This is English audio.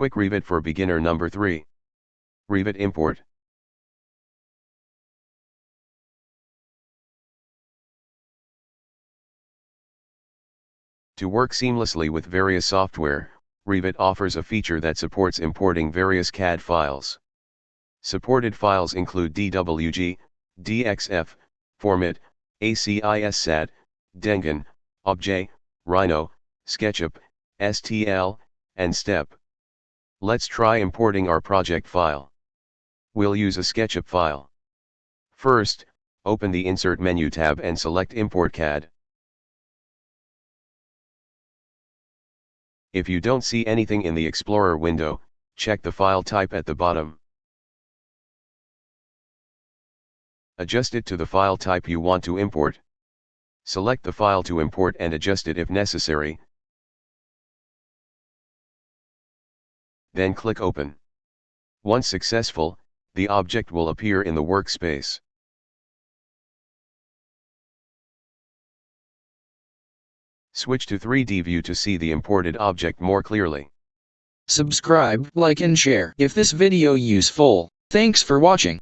Quick Revit for Beginner number 3. Revit Import. To work seamlessly with various software, Revit offers a feature that supports importing various CAD files. Supported files include DWG, DXF, Format, ACIS-SAT, Dengen, Obj, Rhino, Sketchup, STL, and STEP. Let's try importing our project file. We'll use a Sketchup file. First, open the Insert menu tab and select Import CAD. If you don't see anything in the Explorer window, check the file type at the bottom. Adjust it to the file type you want to import. Select the file to import and adjust it if necessary. Then click Open. Once successful, the object will appear in the workspace. Switch to 3D view to see the imported object more clearly. Subscribe, like and share if this video useful. Thanks for watching.